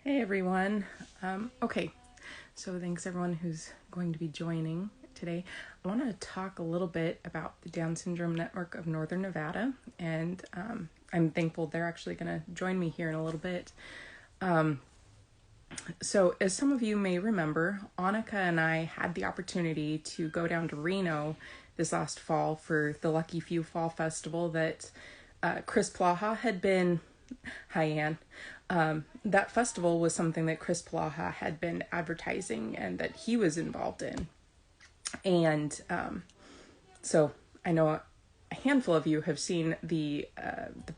Hey everyone. Okay, so thanks everyone who's going to be joining today. I want to talk a little bit about the Down Syndrome Network of Northern Nevada, and I'm thankful they're actually going to join me here in a little bit. So, as some of you may remember, Annika and I had the opportunity to go down to Reno this last fall for the Lucky Few Fall Festival that Chris Polaha had been. Hi, Ann. That festival was something that Chris Polaha had been advertising and that he was involved in. And so I know a handful of you have seen the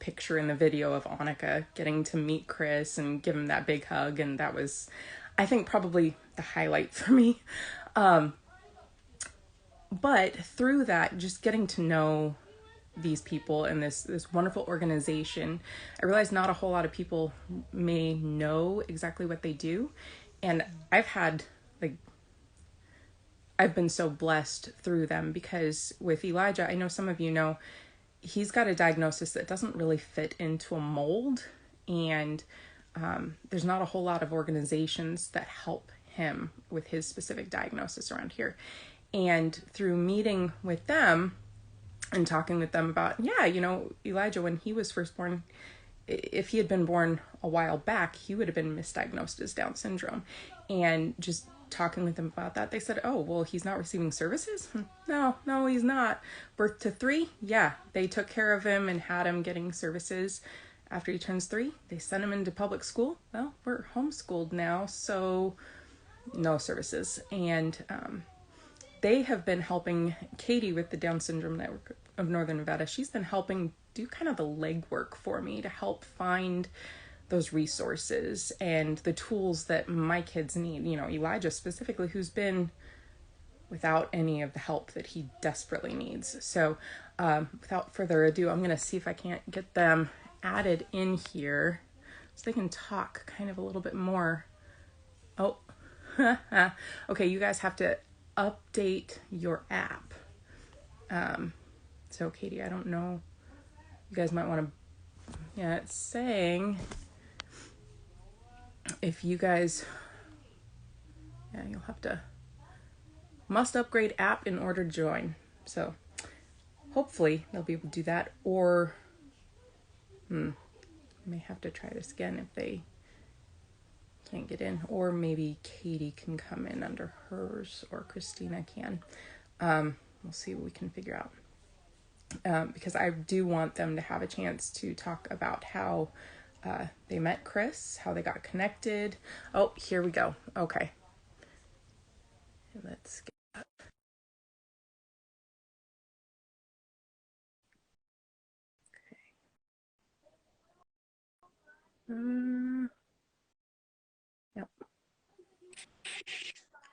picture and the video of Annika getting to meet Chris and give him that big hug, and that was, I think, probably the highlight for me. But through that, just getting to know these people and this wonderful organization, I realized not a whole lot of people may know exactly what they do. And I've been so blessed through them, because with Elijah, I know some of you know, he's got a diagnosis that doesn't really fit into a mold. And there's not a whole lot of organizations that help him with his specific diagnosis around here. And through meeting with them and talking with them about, Elijah, when he was first born, if he had been born a while back, he would have been misdiagnosed as Down syndrome. And just talking with them about that, they said, oh, well, he's not receiving services? No, he's not. Birth to 3? Yeah, they took care of him and had him getting services. After he turns 3, they sent him into public school. Well, we're homeschooled now, so no services. And they have been helping Katie with the Down Syndrome Network of Northern Nevada. She's been helping do kind of the legwork for me to help find those resources and the tools that my kids need. Elijah specifically, who's been without any of the help that he desperately needs. So without further ado, I'm going to see if I can't get them added in here so they can talk kind of a little bit more. Oh, okay, you guys have to update your app. So Katie, I don't know, you guys might want to, it's saying if you guys, you'll have to, must upgrade app in order to join. So hopefully they'll be able to do that, or may have to try this again if they can't get in, or maybe Katie can come in under hers, or Christina can. We'll see what we can figure out. Because I do want them to have a chance to talk about how they met Chris, how they got connected. Oh, here we go. Okay. Let's get up. Okay. Yep.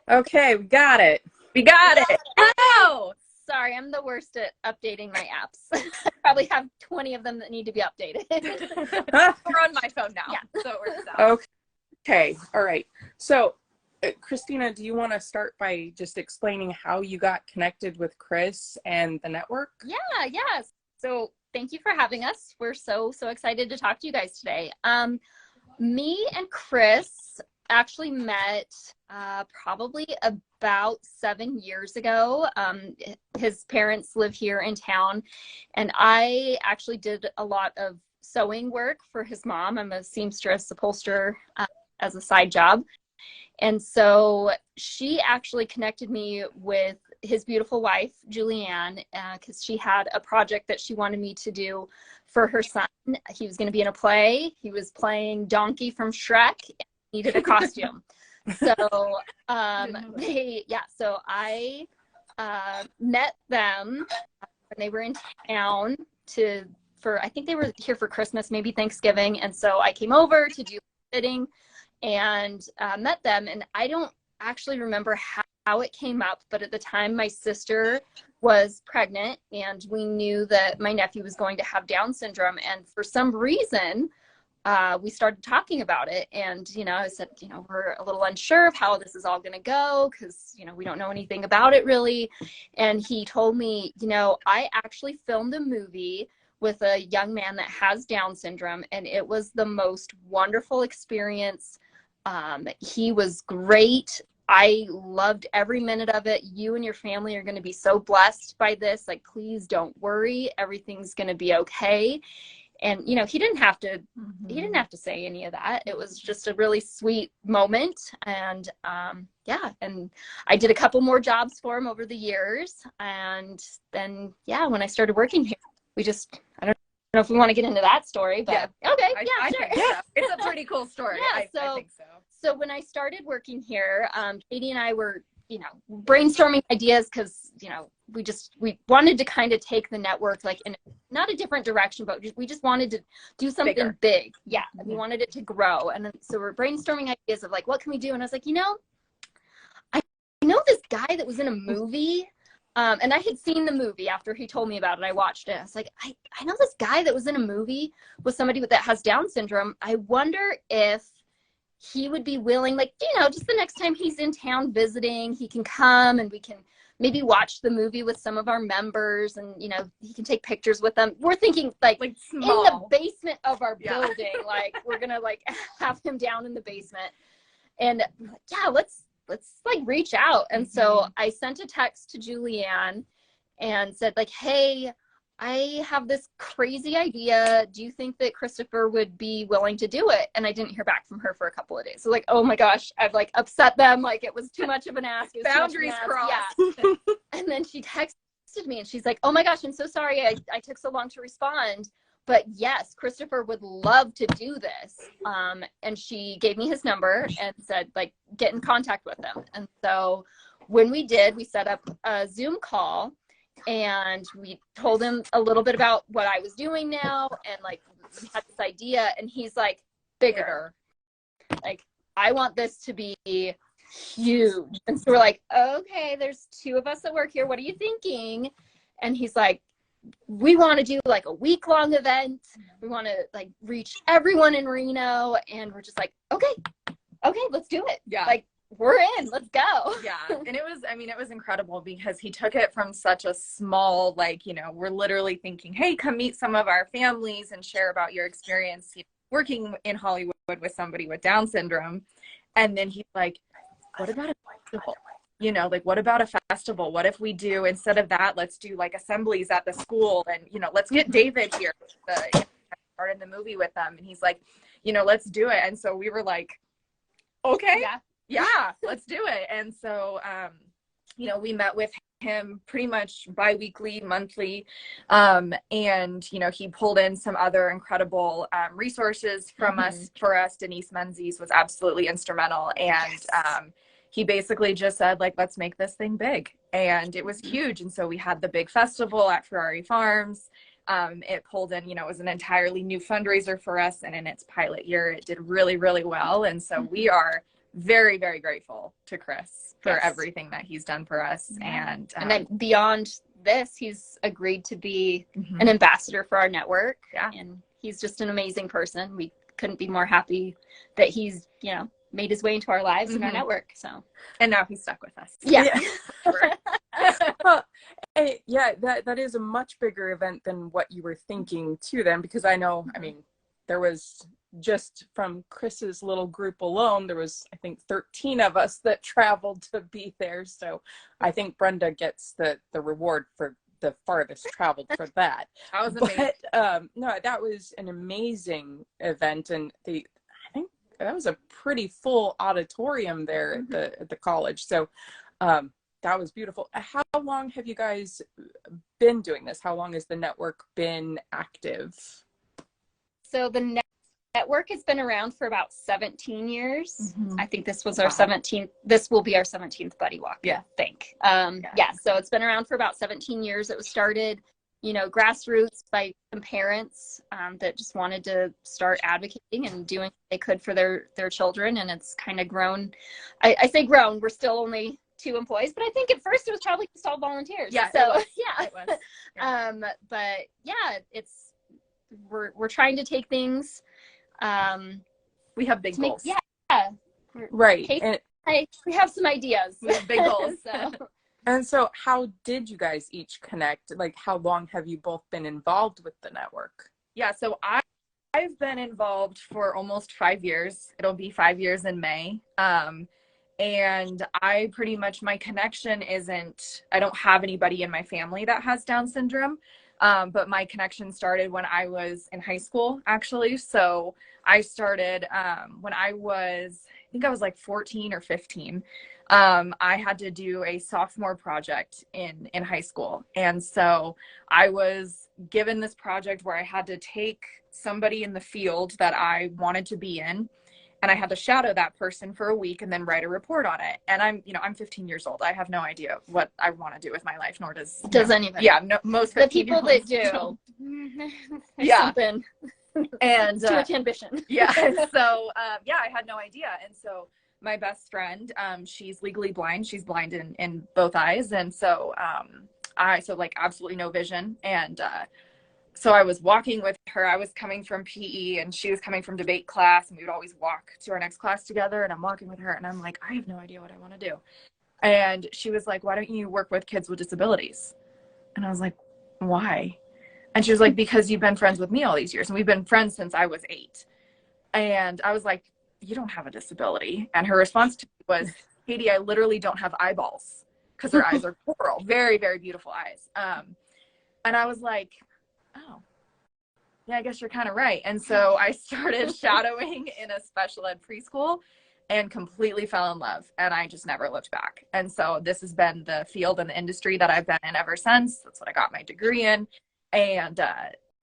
Okay, we got it. We got it. Oh, sorry, I'm the worst at updating my apps. I probably have 20 of them that need to be updated. We're on my phone now, so it works out. Okay, all right. So, Christina, do you want to start by just explaining how you got connected with Chris and the network? Yeah. So thank you for having us. We're so excited to talk to you guys today. Me and Chris actually met probably about 7 years ago. His parents live here in town, and I actually did a lot of sewing work for his mom. I'm a seamstress, upholsterer as a side job. And so she actually connected me with his beautiful wife, Julianne, because she had a project that she wanted me to do for her son. He was going to be in a play. He was playing Donkey from Shrek and needed a costume. So so I met them when they were in town I think they were here for Christmas, maybe Thanksgiving. And so I came over to do fitting and met them. And I don't actually remember how it came up, but at the time my sister was pregnant and we knew that my nephew was going to have Down syndrome. And for some reason, we started talking about it. And, I said, we're a little unsure of how this is all going to go because, we don't know anything about it really. And he told me, I actually filmed a movie with a young man that has Down syndrome, and it was the most wonderful experience He was great. I loved every minute of it. You and your family are going to be so blessed by this. Like, please don't worry. Everything's going to be okay. And, you know, he didn't have to say any of that. It was just a really sweet moment. And, yeah, and I did a couple more jobs for him over the years. And then, yeah, when I started working here, I don't know if we want to get into that story, but yeah. Okay. I Sure. think so. It's a pretty cool story. Yeah, I think so. So when I started working here, Katie and I were, you know, brainstorming ideas because, you know, we wanted to kind of take the network like in not a different direction, but we just wanted to do something big. Yeah. Mm-hmm. We wanted it to grow. And so we're brainstorming ideas of like, what can we do? And I was like, you know, I know this guy that was in a movie. And I had seen the movie after he told me about it. I watched it. I was like, I know this guy that was in a movie with somebody that has Down syndrome. I wonder if he would be willing, like, you know, just the next time he's in town visiting, he can come and we can maybe watch the movie with some of our members and, you know, he can take pictures with them. We're thinking like in the basement of our building, like we're going to like have him down in the basement and yeah, let's like reach out. And so I sent a text to Julianne and said like, hey, I have this crazy idea. Do you think that Kristoffer would be willing to do it? And I didn't hear back from her for a couple of days. So like, oh my gosh, I've like upset them. Like it was too much of an ask. Boundaries crossed. Yeah. And then she texted me and she's like, oh my gosh, I'm so sorry. I took so long to respond. But yes, Kristoffer would love to do this. And she gave me his number and said like, get in contact with him. And so when we did, we set up a Zoom call. And we told him a little bit about what I was doing now. And like, we had this idea and he's like, bigger. Like, I want this to be huge. And so we're like, okay, there's 2 of us that work here. What are you thinking? And he's like, we want to do like a week-long event. We want to like reach everyone in Reno. And we're just like, okay, let's do it. Yeah. Like, we're in, let's go. Yeah. And it was incredible because he took it from such a small, like, you know, we're literally thinking, hey, come meet some of our families and share about your experience working in Hollywood with somebody with Down syndrome. And then he's like, what about a festival? You know, like, what about a festival? What if we do, instead of that, let's do like assemblies at the school and, you know, let's get David here to start in the movie with them. And he's like, you know, let's do it. And so we were like, okay. Yeah, let's do it. And so, you know, we met with him pretty much bi-weekly, monthly. And, you know, he pulled in some other incredible resources from us. For us, Denise Menzies was absolutely instrumental. And he basically just said, like, let's make this thing big. And it was huge. And so we had the big festival at Ferrari Farms. It pulled in, you know, it was an entirely new fundraiser for us. And in its pilot year, it did really, really well. And so we are very, very grateful to Chris for everything that he's done for us. And then beyond this, he's agreed to be an ambassador for our network. Yeah. And he's just an amazing person. We couldn't be more happy that he's, you know, made his way into our lives and our network. So, and now he's stuck with us. Yeah. Well, yeah, that is a much bigger event than what you were thinking too then, because I know, I mean, there was just from Chris's little group alone, there was, I think, 13 of us that traveled to be there. So I think Brenda gets the reward for the farthest traveled for that. That was amazing. But no, that was an amazing event. And I think that was a pretty full auditorium there at the college. So that was beautiful. How long have you guys been doing this? How long has the network been active? So the network has been around for about 17 years. I think this was our 17th. This will be our 17th Buddy Walk. Yeah. I think. So it's been around for about 17 years. It was started, you know, grassroots by some parents that just wanted to start advocating and doing what they could for their children. And it's kind of grown. I say grown. We're still only 2 employees, but I think at first it was probably just all volunteers. Yeah. So It was. Yeah. But yeah, we're trying to take things. We have big goals. Right. We have some ideas. We have big goals. And so how did you guys each connect? Like, how long have you both been involved with the network? Yeah, so I I've been involved for almost 5 years. It'll be 5 years in May. And I pretty much, my connection isn't, I don't have anybody in my family that has Down syndrome. But my connection started when I was in high school, actually. So I started when I think I was like 14 or 15. I had to do a sophomore project in high school. And so I was given this project where I had to take somebody in the field that I wanted to be in, and I had to shadow that person for a week and then write a report on it. And I'm 15 years old. I have no idea what I want to do with my life, nor does anybody. Yeah, no, most the people that do. Yeah, something and too much ambition. Yeah, and so yeah, I had no idea. And so my best friend, she's legally blind. She's blind in both eyes, and so so like absolutely no vision. And so I was walking with her. I was coming from PE and she was coming from debate class, and we would always walk to our next class together. And I'm walking with her and I'm like, I have no idea what I want to do. And she was like, why don't you work with kids with disabilities? And I was like, why? And she was like, because you've been friends with me all these years, and we've been friends since I was 8. And I was like, you don't have a disability. And her response to me was, Katie, I literally don't have eyeballs, because her eyes are coral, very, very beautiful eyes. And I was like, oh, yeah, I guess you're kind of right. And so I started shadowing in a special ed preschool and completely fell in love. And I just never looked back. And so this has been the field and the industry that I've been in ever since. That's what I got my degree in. And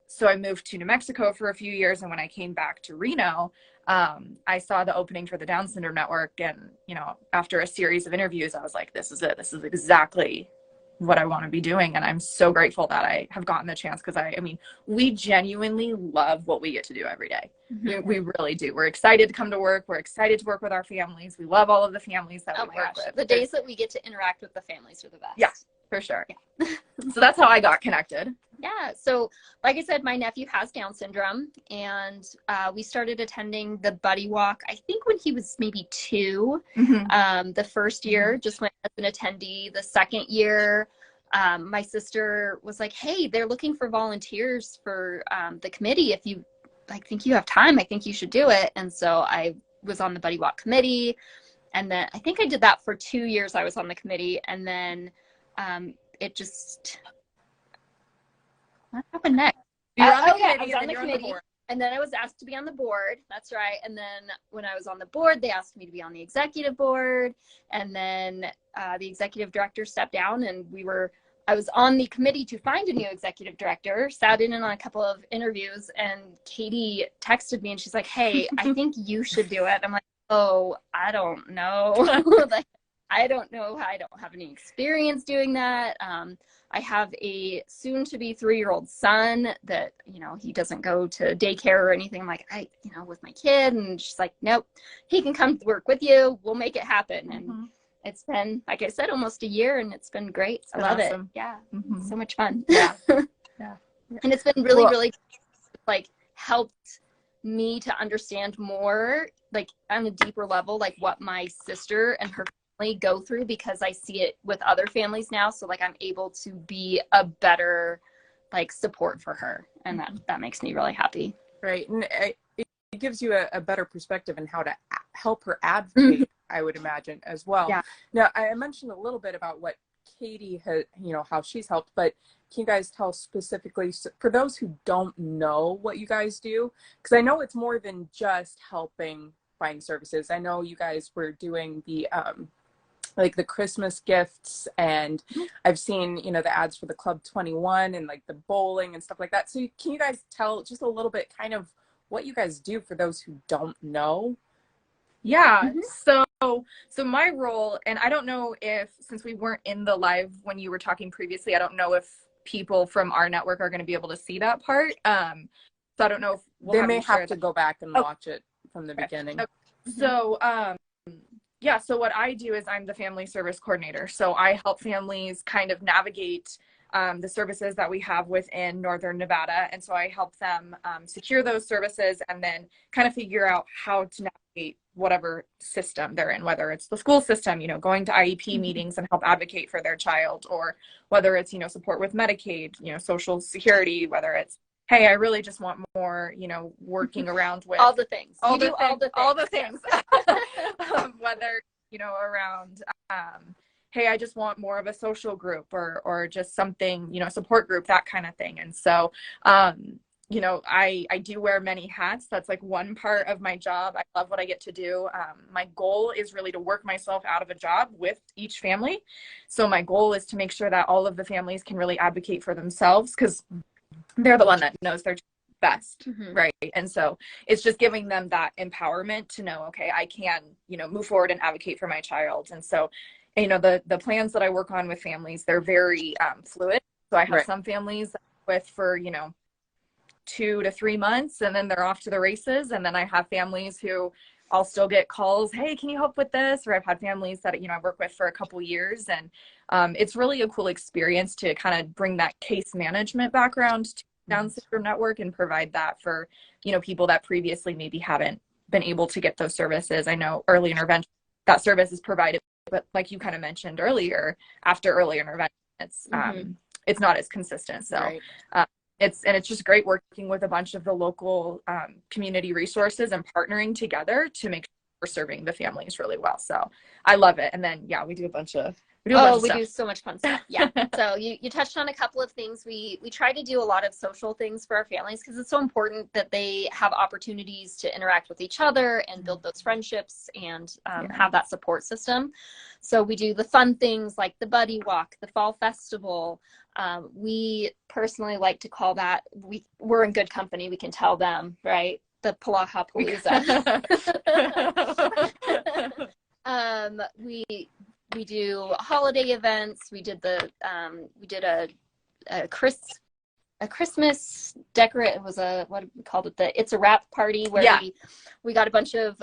so I moved to New Mexico for a few years. And when I came back to Reno, I saw the opening for the Down Syndrome Network. And, after a series of interviews, I was like, this is it. This is exactly what I want to be doing. And I'm so grateful that I have gotten the chance, because I mean, we genuinely love what we get to do every day. Mm-hmm. We really do. We're excited to come to work. We're excited to work with our families. We love all of the families that we work with. The days that we get to interact with the families are the best. Yeah, for sure. Yeah. So that's how I got connected. Yeah. So like I said, my nephew has Down syndrome, and we started attending the buddy walk, I think when he was maybe 2. Mm-hmm. The first year, just went as an attendee. The second year, my sister was like, hey, they're looking for volunteers for the committee. If you think you have time, I think you should do it. And so I was on the buddy walk committee. And then I think I did that for 2 years. I was on the committee. And then it just, what happened next? I was on the committee, and then I was asked to be on the board. That's right. And then when I was on the board, they asked me to be on the executive board. And then the executive director stepped down, and I was on the committee to find a new executive director, sat in on a couple of interviews, and Katie texted me and she's like, hey, I think you should do it. I'm like, oh, I don't know. I don't know. I don't have any experience doing that. I have a soon-to-be 3-year-old son that, he doesn't go to daycare or anything. I'm like, with my kid. And she's like, nope, he can come to work with you. We'll make it happen. Mm-hmm. And it's been, like I said, almost a year, and it's been great. I love it. Yeah. Mm-hmm. So much fun. Yeah. Yeah. And it's been really, really helped me to understand more, on a deeper level, what my sister and her go through, because I see it with other families now. So I'm able to be a better support for her, and that makes me really happy. Right. And it gives you a better perspective on how to help her advocate, I would imagine, as well. Yeah. Now, I mentioned a little bit about what Katie has, how she's helped, but can you guys tell specifically, for those who don't know what you guys do? Because I know it's more than just helping find services. I know you guys were doing the the Christmas gifts, and I've seen, the ads for the Club 21 and the bowling and stuff like that. So can you guys tell just a little bit kind of what you guys do for those who don't know? Yeah. Mm-hmm. So my role, and I don't know if, since we weren't in the live when you were talking previously, I don't know if people from our network are going to be able to see that part. So I don't know if they may have to go back and watch it from the beginning. Okay. So, yeah, so what I do is I'm the family service coordinator. So I help families kind of navigate the services that we have within Northern Nevada. And so I help them secure those services, and then kind of figure out how to navigate whatever system they're in, whether it's the school system, going to IEP meetings and help advocate for their child, or whether it's, support with Medicaid, Social Security, whether it's hey, I really just want more, working around with all the things. all You the do things, all the things. Whether, around, hey, I just want more of a social group or just something, support group, that kind of thing. And so, I do wear many hats. That's like one part of my job. I love what I get to do. My goal is really to work myself out of a job with each family. So my goal is to make sure that all of the families can really advocate for themselves, because they're the one that knows their best, right? And so it's just giving them that empowerment to know, okay, I can, move forward and advocate for my child. And so, the plans that I work on with families, they're very fluid. So I have some families that I'm with for, 2 to 3 months, and then they're off to the races. And then I have families who I'll still get calls, hey, can you help with this? Or I've had families that, I work with for a couple years. And it's really a cool experience to kind of bring that case management background to Down Syndrome Network and provide that for, people that previously maybe haven't been able to get those services. I know early intervention, that service is provided, but like you kind of mentioned earlier, after early intervention, it's not as consistent. So it's just great working with a bunch of the local community resources and partnering together to make sure we're serving the families really well. So I love it. And then, we do a bunch of we do so much fun stuff. Yeah. So you touched on a couple of things. We try to do a lot of social things for our families, because it's so important that they have opportunities to interact with each other and build those friendships and have that support system. So we do the fun things like the buddy walk, the fall festival. We personally like to call that, we're in good company. We can tell them, right? The Polaha Palooza. We do holiday events. We did a Christmas decorate. It was what we called it, It's a Wrap party, where we got a bunch of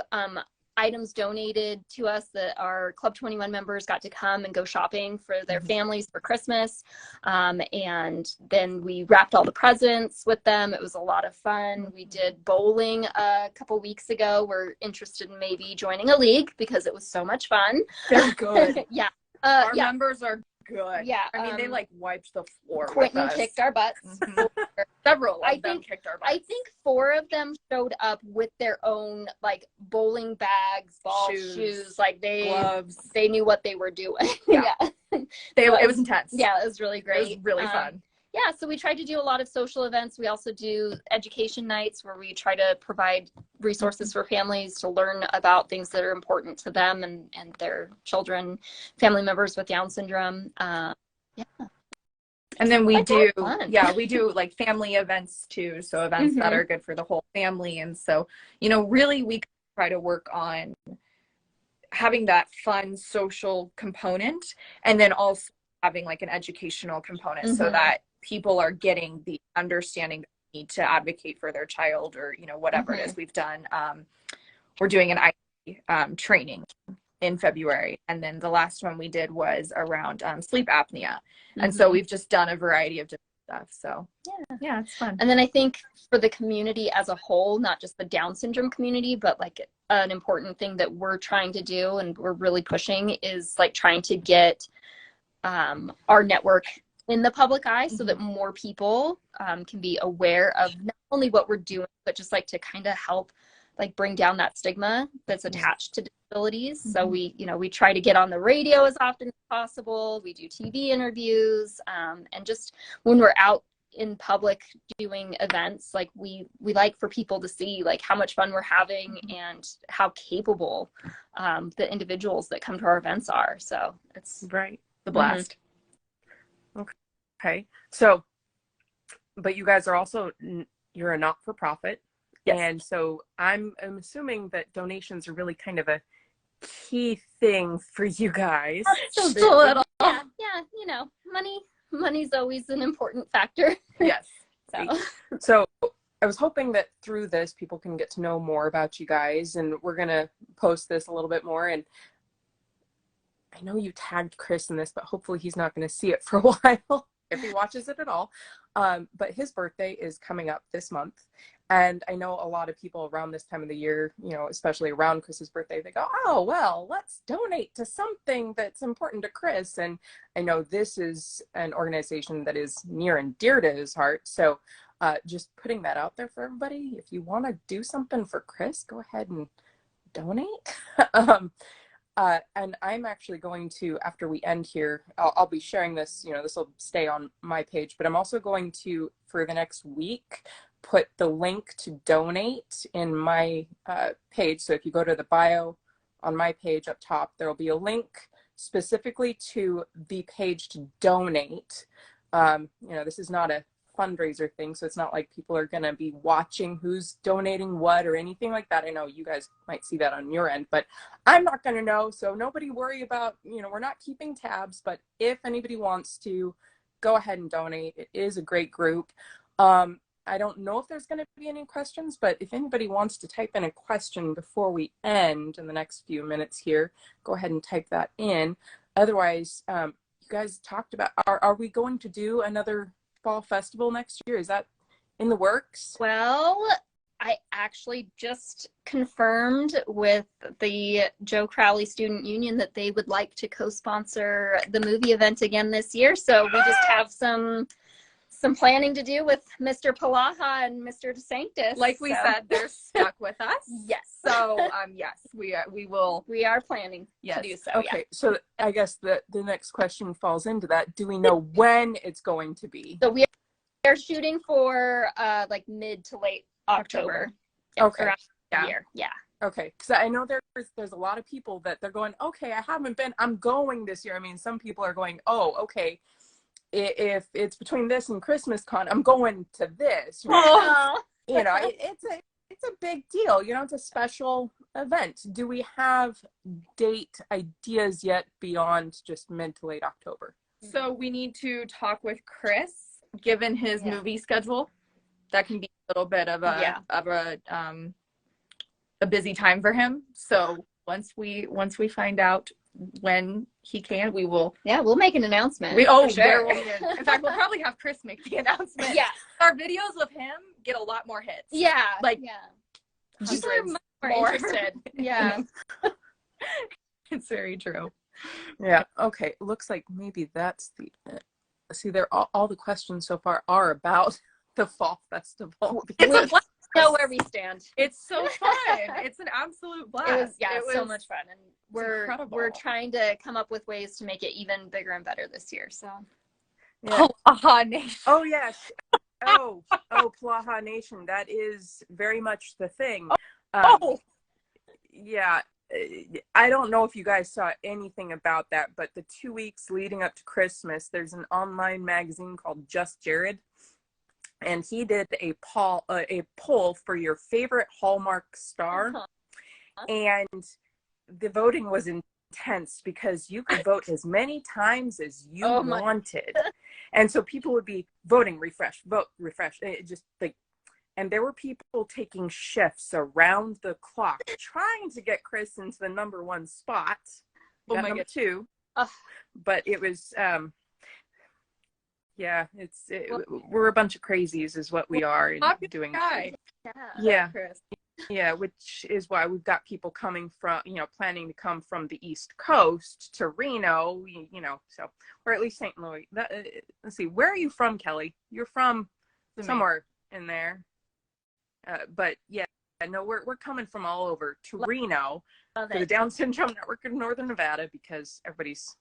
items donated to us that our Club 21 members got to come and go shopping for their families for Christmas. And then we wrapped all the presents with them. It was a lot of fun. We did bowling a couple weeks ago. We're interested in maybe joining a league because it was so much fun. They're good. Our yeah. members are good. Yeah. I mean, they like wiped the floor. Quentin kicked our butts. Several of them kicked our butts. I think 4 of them showed up with their own like bowling bags, ball shoes, like gloves. They knew what they were doing. It was intense. Yeah, it was really great. It was really fun. Yeah, so we try to do a lot of social events. We also do education nights where we try to provide resources for families to learn about things that are important to them and their children, family members with Down syndrome. And then we do like family events too. So events that are good for the whole family. And so, really we try to work on having that fun social component, and then also having like an educational component so that people are getting the understanding they need to advocate for their child, or, whatever it is we've done. We're doing an IT training in February. And then the last one we did was around sleep apnea. And so we've just done a variety of different stuff. So yeah, it's fun. And then I think for the community as a whole, not just the Down syndrome community, but like an important thing that we're trying to do and we're really pushing is like trying to get our network in the public eye so that more people can be aware of not only what we're doing, but just like to kind of help like bring down that stigma that's attached to disabilities. So we try to get on the radio as often as possible. We do TV interviews, and just when we're out in public doing events, like we like for people to see like how much fun we're having and how capable the individuals that come to our events are. So it's the blast. Okay. So, but you guys are also, you're a not-for-profit. Yes. And so I'm assuming that donations are really kind of a key thing for you guys. Just a little. Yeah, money's always an important factor. Yes. So I was hoping that through this, people can get to know more about you guys, and we're going to post this a little bit more. And I know you tagged Chris in this, but hopefully he's not going to see it for a while if he watches it at all. But his birthday is coming up this month. And I know a lot of people around this time of the year, especially around Chris's birthday, they go, oh, well, let's donate to something that's important to Chris. And I know this is an organization that is near and dear to his heart. So Just putting that out there for everybody. If you want to do something for Chris, go ahead and donate. And I'm actually going to, after we end here, I'll be sharing this, this will stay on my page, but I'm also going to, for the next week, put the link to donate in my page. So if you go to the bio on my page up top, there will be a link specifically to the page to donate. This is not a fundraiser thing, so it's not like people are going to be watching who's donating what or anything like that. I know you guys might see that on your end, but I'm not going to know, so nobody worry about, we're not keeping tabs, but if anybody wants to, go ahead and donate. It is a great group. I don't know if there's going to be any questions, but if anybody wants to type in a question before we end in the next few minutes here, go ahead and type that in. Otherwise, you guys talked about, are we going to do another fall festival next year? Is that in the works? Well, I actually just confirmed with the Joe Crowley Student Union that they would like to co-sponsor the movie event again this year. So we just have some planning to do with Mr. Polaha and Mr. DeSanctis. Like we said, they're stuck with us. Yes. So yes, we will. We are planning to do so. Okay. Yeah. So I guess the next question falls into that. Do we know when it's going to be? So we are shooting for like mid to late October. Okay. Year. Yeah. Okay. Because I know there's a lot of people that they're going, okay, I haven't been, I'm going this year. I mean, some people are going, oh, okay, if it's between this and Christmas con, I'm going to this. Oh. It's a big deal. It's a special event. Do we have date ideas yet beyond just mid to late October? So we need to talk with Chris, given his movie schedule. That can be a little bit of a busy time for him. So once we find out when he can, we will. Yeah, we'll make an announcement. There will be in fact, we'll probably have Chris make the announcement. Yeah. Our videos with him get a lot more hits. Yeah. People are more interested. Yeah. It's very true. Yeah. Okay. Looks like maybe that's the. See, all the questions so far are about the fall festival. It's a blast to know where we stand. It's so fun. It's an absolute blast. It was so much fun, and we're trying to come up with ways to make it even bigger and better this year. So, Polaha Nation. Oh yes. Polaha Nation. That is very much the thing. Yeah. I don't know if you guys saw anything about that, but the 2 weeks leading up to Christmas, there's an online magazine called Just Jared, and he did a poll for your favorite Hallmark star, and the voting was intense because you could vote as many times as you wanted, and so people would be voting, vote, refresh, just like. And there were people taking shifts around the clock trying to get Chris into the number one spot. Number two. But it was, we're a bunch of crazies is what we are doing. Yeah. Yeah, which is why we've got people coming from, planning to come from the East Coast to Reno, so, or at least St. Louis. Let's see, where are you from, Kelly? You're from somewhere in there. But yeah, no, we're coming from all over to Reno for the Down Syndrome Network in Northern Nevada because everybody's,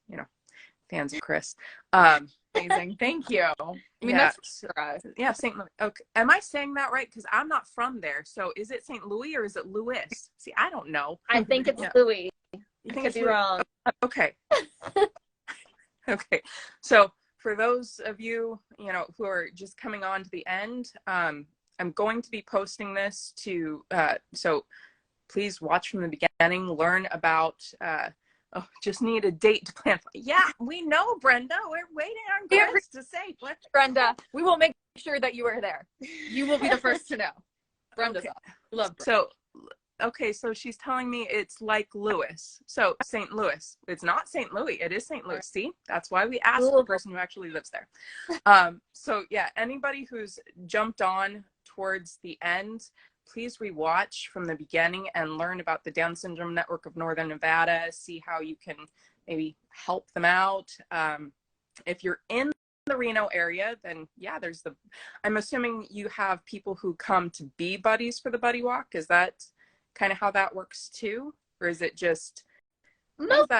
fans of Chris. Amazing. Thank you. I mean, that's for us. Yeah, St. Louis. Okay. Am I saying that right? Because I'm not from there. So is it St. Louis or is it Louis? See, I don't know. I think it's Louis. You think it's Louis? Wrong. Okay. Okay. So for those of you, who are just coming on to the end, I'm going to be posting this to, so please watch from the beginning, learn about, just need a date to plan. Yeah, we know, Brenda. We're waiting on Chris to say. Brenda, we will make sure that you are there. You will be the first to know. Brenda's up. Love Brenda. So she's telling me it's like Louis. So St. Louis. It's not St. Louis. It is St. Louis. See, that's why we asked the person who actually lives there. So yeah, anybody who's jumped on towards the end, please rewatch from the beginning and learn about the Down Syndrome Network of Northern Nevada. See how you can maybe help them out. If you're in the Reno area, then yeah, I'm assuming you have people who come to be buddies for the buddy walk. Is that kind of how that works too? Or is it just, Most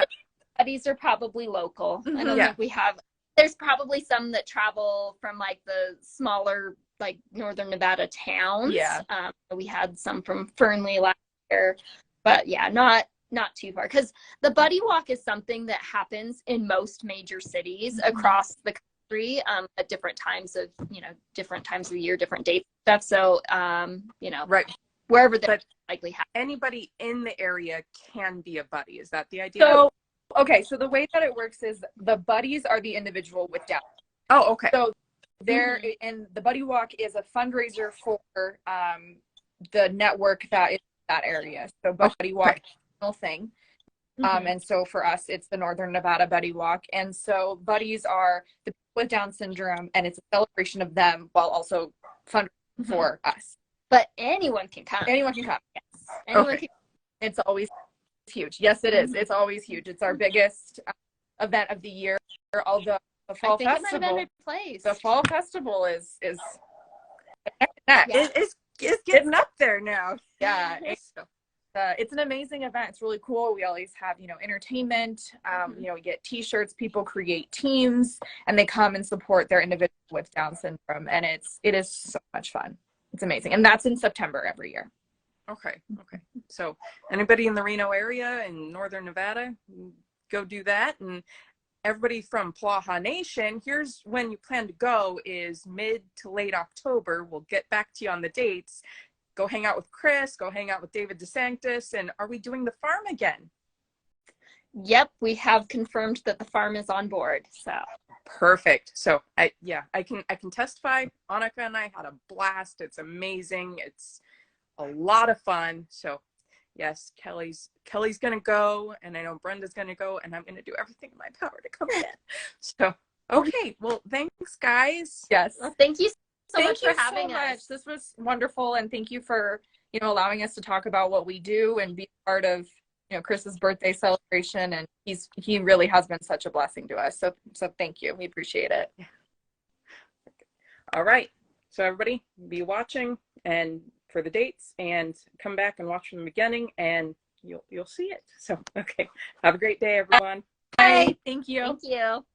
buddies are probably local. I don't think we have, there's probably some that travel from like the smaller, like Northern Nevada towns. Yeah. We had some from Fernley last year, but yeah, not too far, because the buddy walk is something that happens in most major cities across the country at different times of the year, different dates and stuff. So right, wherever they're likely happen. Anybody in the area can be a buddy. Is that the idea? So okay, so the way that it works is the buddies are the individual with Down. Oh, okay. So there, and the buddy walk is a fundraiser for the network that is that area. So buddy walk thing. And so for us, it's the Northern Nevada Buddy Walk. And so buddies are the people with Down syndrome, and it's a celebration of them while also fundraising for us. But anyone can come. Anyone can come. Yes. Anyone can. It's always huge. Yes, it is. It's always huge. It's our biggest event of the year. Although the fall festival, the fall festival is it's getting up there now. Yeah. It's an amazing event. It's really cool. We always have, entertainment. We get T-shirts. People create teams, and they come and support their individual with Down syndrome. And it is so much fun. It's amazing. And that's in September every year. Okay. So anybody in the Reno area in Northern Nevada, go do that. And everybody from Polaha Nation, here's when you plan to go is mid to late October. We'll get back to you on the dates. Go hang out with Chris, go hang out with David DeSanctis. And are we doing the farm again? Yep, we have confirmed that the farm is on board. So perfect. So I can testify. Annika and I had a blast. It's amazing. It's a lot of fun. So yes, Kelly's gonna go, and I know Brenda's gonna go, and I'm gonna do everything in my power to come again. So okay, well, thanks guys. Yes. Well, thank you so much for having us. This was wonderful, and thank you for allowing us to talk about what we do and be part of Chris's birthday celebration. And he really has been such a blessing to us. So thank you. We appreciate it. All right. So everybody, be watching and for the dates, and come back and watch from the beginning, and you'll see it. So okay, have a great day, everyone. Bye. Thank you. Thank you.